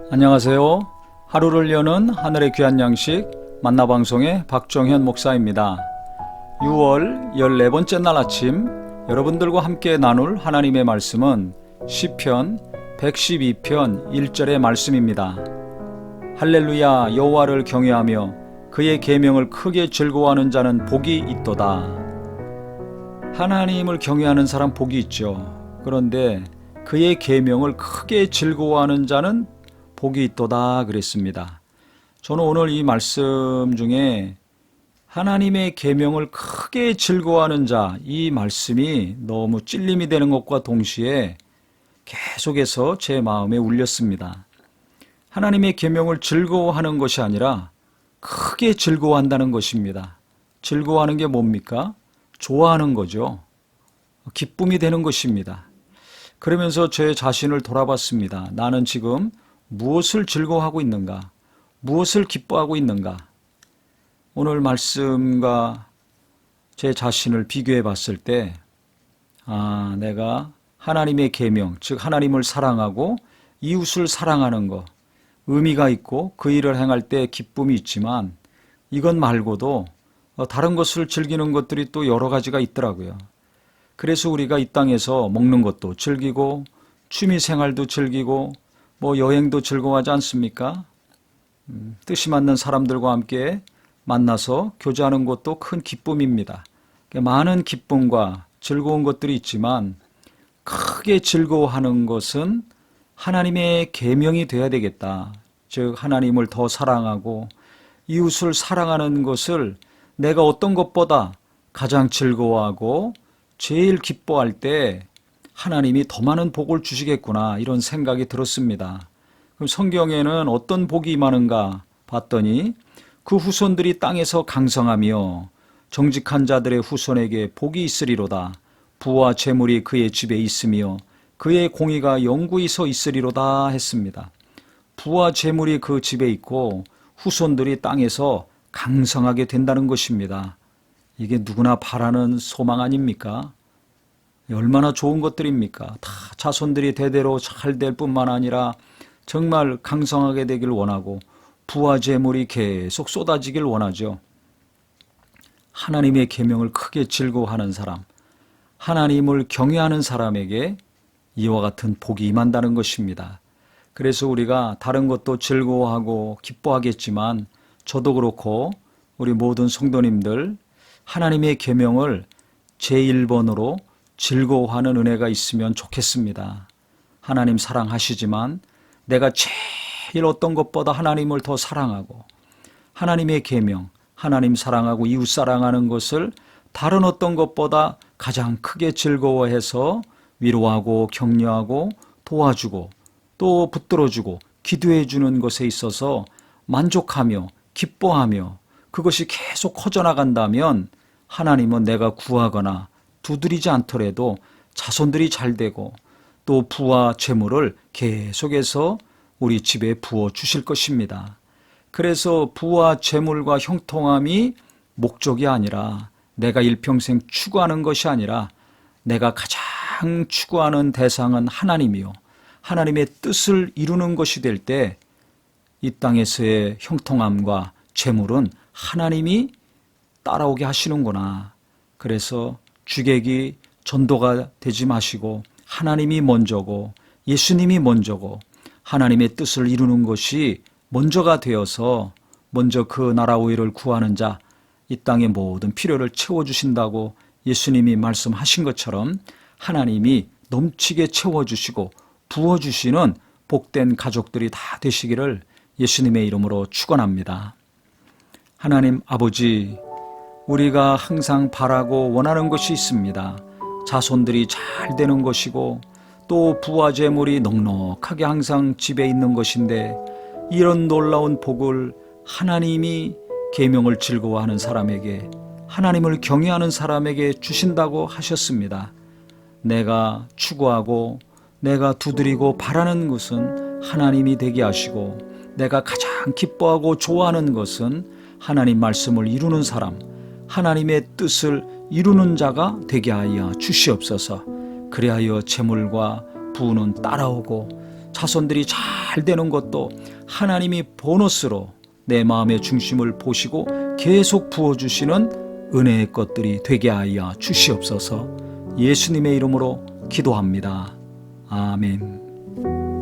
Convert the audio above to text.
안녕하세요. 하루를 여는 하늘의 귀한 양식 만나방송의 박종현 목사입니다. 6월 14번째 날 아침 여러분들과 함께 나눌 하나님의 말씀은 시편 112편 1절의 말씀입니다. 할렐루야, 여호와를 경외하며 그의 계명을 크게 즐거워하는 자는 복이 있도다. 하나님을 경외하는 사람 복이 있죠. 그런데 그의 계명을 크게 즐거워하는 자는 복이 있도다 그랬습니다. 저는 오늘 이 말씀 중에 하나님의 계명을 크게 즐거워하는 자, 이 말씀이 너무 찔림이 되는 것과 동시에 계속해서 제 마음에 울렸습니다. 하나님의 계명을 즐거워하는 것이 아니라 크게 즐거워한다는 것입니다. 즐거워하는 게 뭡니까? 좋아하는 거죠. 기쁨이 되는 것입니다. 그러면서 제 자신을 돌아봤습니다. 나는 지금 무엇을 즐거워하고 있는가? 무엇을 기뻐하고 있는가? 오늘 말씀과 제 자신을 비교해 봤을 때, 내가 하나님의 계명, 즉 하나님을 사랑하고 이웃을 사랑하는 것, 의미가 있고 그 일을 행할 때 기쁨이 있지만 이것 말고도 다른 것을 즐기는 것들이 또 여러 가지가 있더라고요. 그래서 우리가 이 땅에서 먹는 것도 즐기고 취미 생활도 즐기고 여행도 즐거워하지 않습니까? 뜻이 맞는 사람들과 함께 만나서 교제하는 것도 큰 기쁨입니다. 많은 기쁨과 즐거운 것들이 있지만 크게 즐거워하는 것은 하나님의 계명이 되어야 되겠다. 즉 하나님을 더 사랑하고 이웃을 사랑하는 것을 내가 어떤 것보다 가장 즐거워하고 제일 기뻐할 때 하나님이 더 많은 복을 주시겠구나, 이런 생각이 들었습니다. 그럼 성경에는 어떤 복이 임하는가 봤더니 그 후손들이 땅에서 강성하며 정직한 자들의 후손에게 복이 있으리로다. 부와 재물이 그의 집에 있으며 그의 공의가 영구히 서 있으리로다 했습니다. 부와 재물이 그 집에 있고 후손들이 땅에서 강성하게 된다는 것입니다. 이게 누구나 바라는 소망 아닙니까? 얼마나 좋은 것들입니까? 다 자손들이 대대로 잘 될 뿐만 아니라 정말 강성하게 되길 원하고 부와 재물이 계속 쏟아지길 원하죠. 하나님의 계명을 크게 즐거워하는 사람, 하나님을 경외하는 사람에게 이와 같은 복이 임한다는 것입니다. 그래서 우리가 다른 것도 즐거워하고 기뻐하겠지만 저도 그렇고 우리 모든 성도님들 하나님의 계명을 제1번으로 즐거워하는 은혜가 있으면 좋겠습니다. 하나님 사랑하시지만 내가 제일 어떤 것보다 하나님을 더 사랑하고 하나님의 계명, 하나님 사랑하고 이웃 사랑하는 것을 다른 어떤 것보다 가장 크게 즐거워해서 위로하고 격려하고 도와주고 또 붙들어주고 기도해주는 것에 있어서 만족하며 기뻐하며 그것이 계속 커져나간다면 하나님은 내가 구하거나 두드리지 않더라도 자손들이 잘 되고 또 부와 재물을 계속해서 우리 집에 부어 주실 것입니다. 그래서 부와 재물과 형통함이 목적이 아니라 내가 일평생 추구하는 것이 아니라 내가 가장 추구하는 대상은 하나님이요. 하나님의 뜻을 이루는 것이 될 때 이 땅에서의 형통함과 재물은 하나님이 따라오게 하시는구나. 그래서 주객이 전도가 되지 마시고 하나님이 먼저고 예수님이 먼저고 하나님의 뜻을 이루는 것이 먼저가 되어서 먼저 그 나라 오일을 구하는 자, 이 땅의 모든 필요를 채워주신다고 예수님이 말씀하신 것처럼 하나님이 넘치게 채워주시고 부어주시는 복된 가족들이 다 되시기를 예수님의 이름으로 축원합니다. 하나님 아버지, 우리가 항상 바라고 원하는 것이 있습니다. 자손들이 잘 되는 것이고 또 부와 재물이 넉넉하게 항상 집에 있는 것인데 이런 놀라운 복을 하나님이 계명을 즐거워하는 사람에게, 하나님을 경외하는 사람에게 주신다고 하셨습니다. 내가 추구하고 내가 두드리고 바라는 것은 하나님이 되게 하시고 내가 가장 기뻐하고 좋아하는 것은 하나님 말씀을 이루는 사람, 하나님의 뜻을 이루는 자가 되게 하여 주시옵소서. 그리하여 재물과 부는 따라오고 자손들이 잘 되는 것도 하나님이 보너스로 내 마음의 중심을 보시고 계속 부어주시는 은혜의 것들이 되게 하여 주시옵소서. 예수님의 이름으로 기도합니다. 아멘.